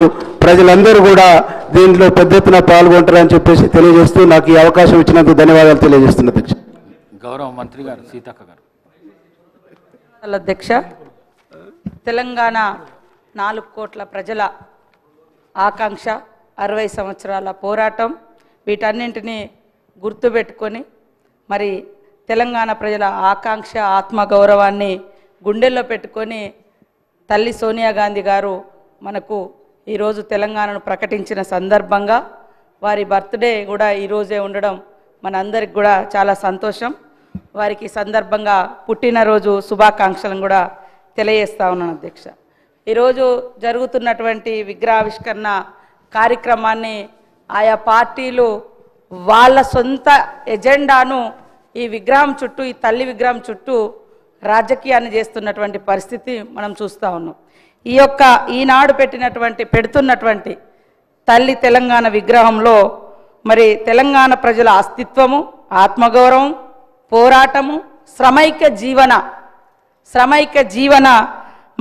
ప్రజలందరూ కూడా దీంట్లో పెద్ద ఎత్తున పాల్గొంటారని చెప్పేసి తెలియజేస్తూ నాకు ఈ అవకాశం ఇచ్చినందుకు ధన్యవాదాలు తెలియజేస్తున్నా అధ్యక్ష. గౌరవ మంత్రి గారు సీతక్క గారు. అధ్యక్ష, తెలంగాణ 4 కోట్ల ప్రజల ఆకాంక్ష, 60 సంవత్సరాల పోరాటం, వీటన్నింటినీ గుర్తుపెట్టుకొని మరి తెలంగాణ ప్రజల ఆకాంక్ష ఆత్మగౌరవాన్ని గుండెల్లో పెట్టుకొని తల్లి సోనియా గాంధీ గారు మనకు ఈరోజు తెలంగాణను ప్రకటించిన సందర్భంగా వారి బర్త్డే కూడా ఈరోజే ఉండడం మనందరికి కూడా చాలా సంతోషం. వారికి సందర్భంగా పుట్టినరోజు శుభాకాంక్షలను కూడా తెలియజేస్తా ఉన్నాను అధ్యక్ష. ఈరోజు జరుగుతున్నటువంటి విగ్రహావిష్కరణ కార్యక్రమాన్ని ఆయా పార్టీలు వాళ్ళ సొంత ఎజెండాను ఈ విగ్రహం చుట్టూ, ఈ తల్లి విగ్రహం చుట్టూ రాజకీయాన్ని చేస్తున్నటువంటి పరిస్థితి మనం చూస్తూ ఉన్నాం. ఈనాడు పెడుతున్నటువంటి తల్లి తెలంగాణ విగ్రహంలో మరి తెలంగాణ ప్రజల అస్తిత్వము, ఆత్మగౌరవం, పోరాటము, శ్రమైక్య జీవన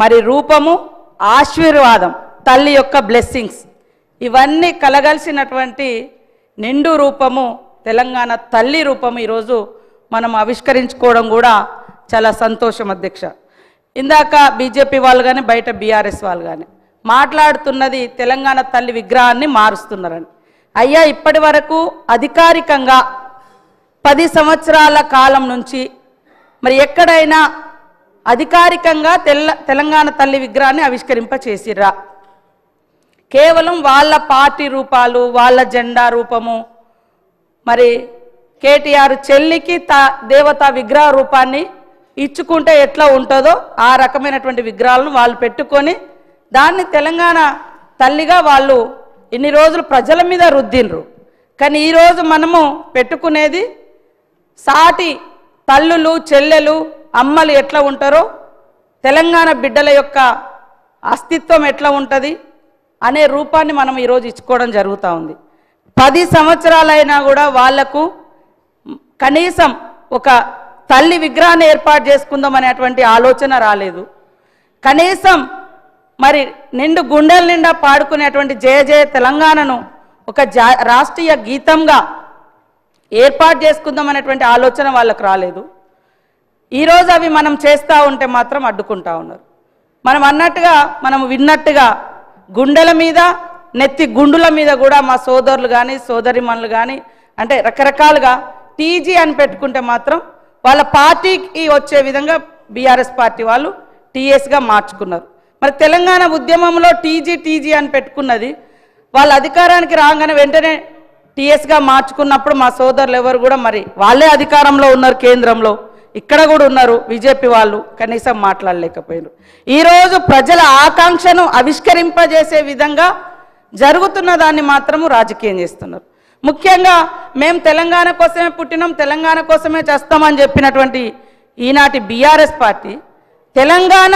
మరి రూపము, ఆశీర్వాదం, తల్లి యొక్క బ్లెస్సింగ్స్ ఇవన్నీ కలగలిసినటువంటి నిండు రూపము తెలంగాణ తల్లి రూపము ఈరోజు మనం ఆవిష్కరించుకోవడం కూడా చాలా సంతోషం అధ్యక్ష. ఇందాక బీజేపీ వాళ్ళు కానీ బయట బీఆర్ఎస్ వాళ్ళు కానీ మాట్లాడుతున్నది తెలంగాణ తల్లి విగ్రహాన్ని మారుస్తున్నారని. అయ్యా, ఇప్పటి వరకు అధికారికంగా 10 సంవత్సరాల కాలం నుంచి మరి ఎక్కడైనా అధికారికంగా తెలంగాణ తల్లి విగ్రహాన్ని ఆవిష్కరింప చేసిర్రా? కేవలం వాళ్ళ పార్టీ రూపాలు, వాళ్ళ జెండా రూపము, మరి కేటీఆర్ చెల్లికి దేవతా విగ్రహ రూపాన్ని ఇచ్చుకుంటే ఎట్లా ఉంటుందో ఆ రకమైనటువంటి విగ్రహాలను వాళ్ళు పెట్టుకొని దాన్ని తెలంగాణ తల్లిగా వాళ్ళు ఇన్ని రోజులు ప్రజల మీద రుద్దిండ్రు. కానీ ఈరోజు మనము పెట్టుకునేది సాటి తల్లులు, చెల్లెలు, అమ్మలు ఎట్లా ఉంటారో, తెలంగాణ బిడ్డల యొక్క అస్తిత్వం ఎట్లా ఉంటుంది అనే రూపాన్ని మనం ఈరోజు ఇచ్చుకోవడం జరుగుతూ ఉంది. 10 సంవత్సరాలైనా కూడా వాళ్లకు కనీసం ఒక తల్లి విగ్రహాన్ని ఏర్పాటు చేసుకుందాం అనేటువంటి ఆలోచన రాలేదు. కనీసం మరి నిండు గుండెల నిండా పాడుకునేటువంటి జయ జయ తెలంగాణను ఒక రాష్ట్రీయ గీతంగా ఏర్పాటు చేసుకుందాం అనేటువంటి ఆలోచన వాళ్ళకు రాలేదు. ఈరోజు అవి మనం చేస్తూ ఉంటే మాత్రం అడ్డుకుంటా ఉన్నారు. మనం విన్నట్టుగా గుండెల మీద, నెత్తి గుండుల మీద కూడా మా సోదరులు కానీ సోదరిమణులు కానీ అంటే రకరకాలుగా టీజీ అని పెట్టుకుంటే మాత్రం వాళ్ళ పార్టీకి వచ్చే విధంగా బీఆర్ఎస్ పార్టీ వాళ్ళు టీఎస్గా మార్చుకున్నారు. మరి తెలంగాణ ఉద్యమంలో టీజీ అని పెట్టుకున్నది వాళ్ళ అధికారానికి రాగానే వెంటనే టీఎస్గా మార్చుకున్నప్పుడు మా సోదరులు ఎవరు కూడా మరి వాళ్ళే అధికారంలో ఉన్నారు, కేంద్రంలో ఇక్కడ కూడా ఉన్నారు బీజేపీ వాళ్ళు, కనీసం మాట్లాడలేకపోయారు. ఈరోజు ప్రజల ఆకాంక్షను ఆవిష్కరింపజేసే విధంగా జరుగుతున్న దాన్ని మాత్రము రాజకీయం చేస్తున్నారు. ముఖ్యంగా మేము తెలంగాణ కోసమే పుట్టినాం, తెలంగాణ కోసమే చేస్తామని చెప్పినటువంటి ఈనాటి బీఆర్ఎస్ పార్టీ తెలంగాణ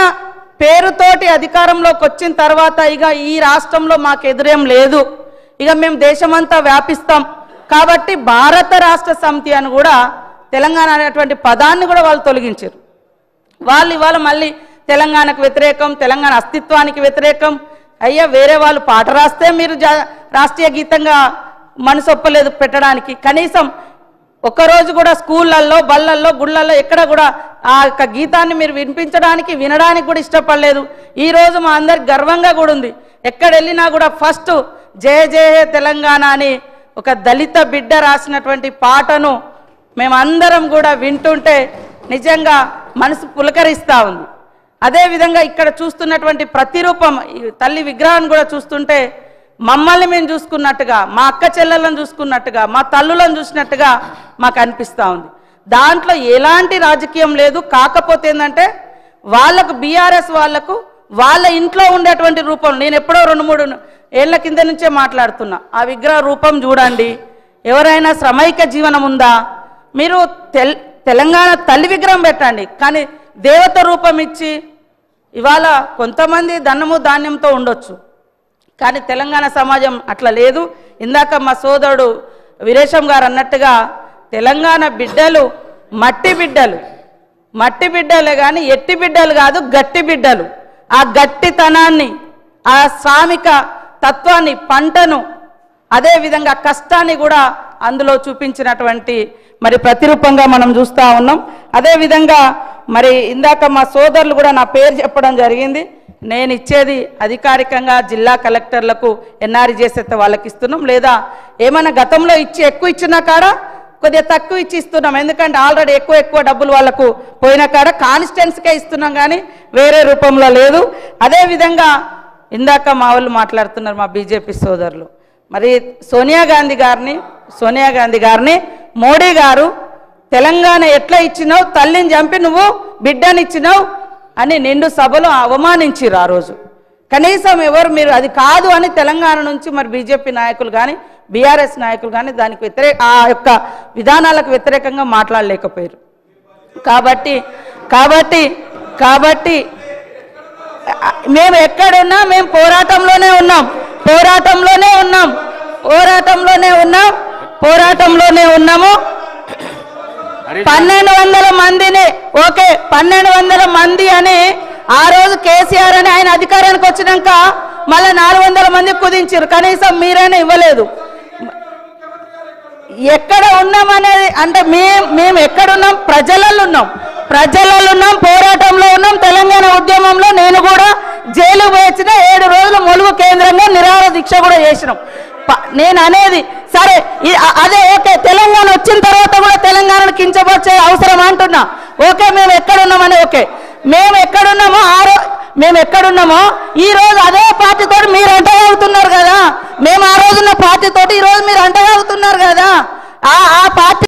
పేరుతోటి అధికారంలోకి వచ్చిన తర్వాత ఇక ఈ రాష్ట్రంలో మాకు ఎదురేం లేదు, ఇక మేము దేశమంతా వ్యాపిస్తాం కాబట్టి భారత రాష్ట్ర సమితి అని కూడా తెలంగాణ అనేటువంటి పదాన్ని కూడా వాళ్ళు తొలగించారు. వాళ్ళు ఇవాళ మళ్ళీ తెలంగాణకు వ్యతిరేకం, తెలంగాణ అస్తిత్వానికి వ్యతిరేకం. అయ్యా, వేరే వాళ్ళు పాట రాస్తే మీరు రాష్ట్రీయ గీతంగా మనసు ఒప్పలేదు పెట్టడానికి. కనీసం ఒక్కరోజు కూడా స్కూళ్ళల్లో, బళ్ళల్లో, గుళ్ళల్లో ఎక్కడ కూడా ఆ యొక్క గీతాన్ని మీరు వినడానికి కూడా ఇష్టపడలేదు. ఈరోజు మా అందరికి గర్వంగా కూడా ఉంది. ఎక్కడ వెళ్ళినా కూడా ఫస్ట్ జయ జయ తెలంగాణ అని ఒక దళిత బిడ్డ రాసినటువంటి పాటను మేమందరం కూడా వింటుంటే నిజంగా మనసు పులకరిస్తూ ఉంది. అదేవిధంగా ఇక్కడ చూస్తున్నటువంటి ప్రతిరూపం తల్లి విగ్రహాన్ని కూడా చూస్తుంటే మమ్మల్ని మేము చూసుకున్నట్టుగా, మా అక్క చెల్లెలను చూసుకున్నట్టుగా, మా తల్లులను చూసినట్టుగా మాకు అనిపిస్తూ ఉంది. దాంట్లో ఎలాంటి రాజకీయం లేదు. కాకపోతే ఏంటంటే వాళ్ళకు బీఆర్ఎస్ వాళ్ళకు వాళ్ళ ఇంట్లో ఉండేటువంటి రూపం, నేను ఎప్పుడో 2-3 ఏళ్ల కింద నుంచే మాట్లాడుతున్నా, ఆ విగ్రహ రూపం చూడండి. ఎవరైనా శ్రమైక జీవనం ఉందా? మీరు తెలంగాణ తల్లి విగ్రహం పెట్టండి, కానీ దేవత రూపం ఇచ్చి ఇవాళ కొంతమంది ధనము ధాన్యంతో ఉండొచ్చు, కానీ తెలంగాణ సమాజం అట్లా లేదు. ఇందాక మా సోదరుడు వీరేశం గారు అన్నట్టుగా తెలంగాణ బిడ్డలు మట్టి బిడ్డలే కానీ ఎట్టి బిడ్డలు కాదు, గట్టి బిడ్డలు. ఆ గట్టితనాన్ని, ఆ శ్రామిక తత్వాన్ని, పంటను, అదేవిధంగా కష్టాన్ని కూడా అందులో చూపించినటువంటి మరి ప్రతిరూపంగా మనం చూస్తూ ఉన్నాం. అదేవిధంగా మరి ఇందాక మా సోదరులు కూడా నా పేరు చెప్పడం జరిగింది. నేను ఇచ్చేది అధికారికంగా జిల్లా కలెక్టర్లకు ఎన్ఆర్జీఎస్ అయితే వాళ్ళకి ఇస్తున్నాం, లేదా ఏమైనా గతంలో ఎక్కువ ఇచ్చిన కాడ కొద్దిగా తక్కువ ఇచ్చి ఇస్తున్నాం. ఎందుకంటే ఆల్రెడీ ఎక్కువ డబ్బులు వాళ్ళకు పోయిన కాడ కాన్స్టిట్యున్సీకే ఇస్తున్నాం, కానీ వేరే రూపంలో లేదు. అదేవిధంగా ఇందాక మా వాళ్ళు మాట్లాడుతున్నారు, మా బీజేపీ సోదరులు, మరి సోనియా గాంధీ గారిని మోడీ గారు తెలంగాణ ఎట్లా ఇచ్చినావు, తల్లిని చంపి నువ్వు బిడ్డనిచ్చినావు అని నిండు సభలో అవమానించిరు. ఆ రోజు కనీసం ఎవరు మీరు అది కాదు అని తెలంగాణ నుంచి మరి బీజేపీ నాయకులు కానీ బీఆర్ఎస్ నాయకులు కానీ దానికి ఆ యొక్క విధానాలకు వ్యతిరేకంగా మాట్లాడలేకపోయారు. కాబట్టి మేము ఎక్కడున్నా మేము పోరాటంలోనే ఉన్నాము. 1200 మందిని 1200 మంది అని ఆ రోజు కేసీఆర్ అని ఆయన అధికారానికి వచ్చినాక మళ్ళీ 400 మంది కుదించారు. కనీసం మీరైనా ఇవ్వలేదు. ఎక్కడ ఉన్నామనేది అంటే మేము ఎక్కడున్నాం, ప్రజలలో ఉన్నాం, పోరాటంలో ఉన్నాం. తెలంగాణ ఉద్యమంలో నేను కూడా జైలు వేసిన 7 రోజులు ములుగు కేంద్రంగా నిరాహార దీక్ష కూడా చేసినాం. నేను అనేది సరే అదే ఓకే, తెలంగాణ వచ్చిన తర్వాత కూడా తెలంగాణను కించపరిచే అవసరం అంటున్నా. ఓకే, మేము ఎక్కడున్నామని ఓకే, మేము ఎక్కడున్నామో ఈ రోజు అదే పార్టీతో మీరు అంటగలుగుతున్నారు కదా. మేము ఆ రోజున్న పార్టీతోటి ఈ రోజు మీరు అంటగలుగుతున్నారు కదా. ఆ పార్టీ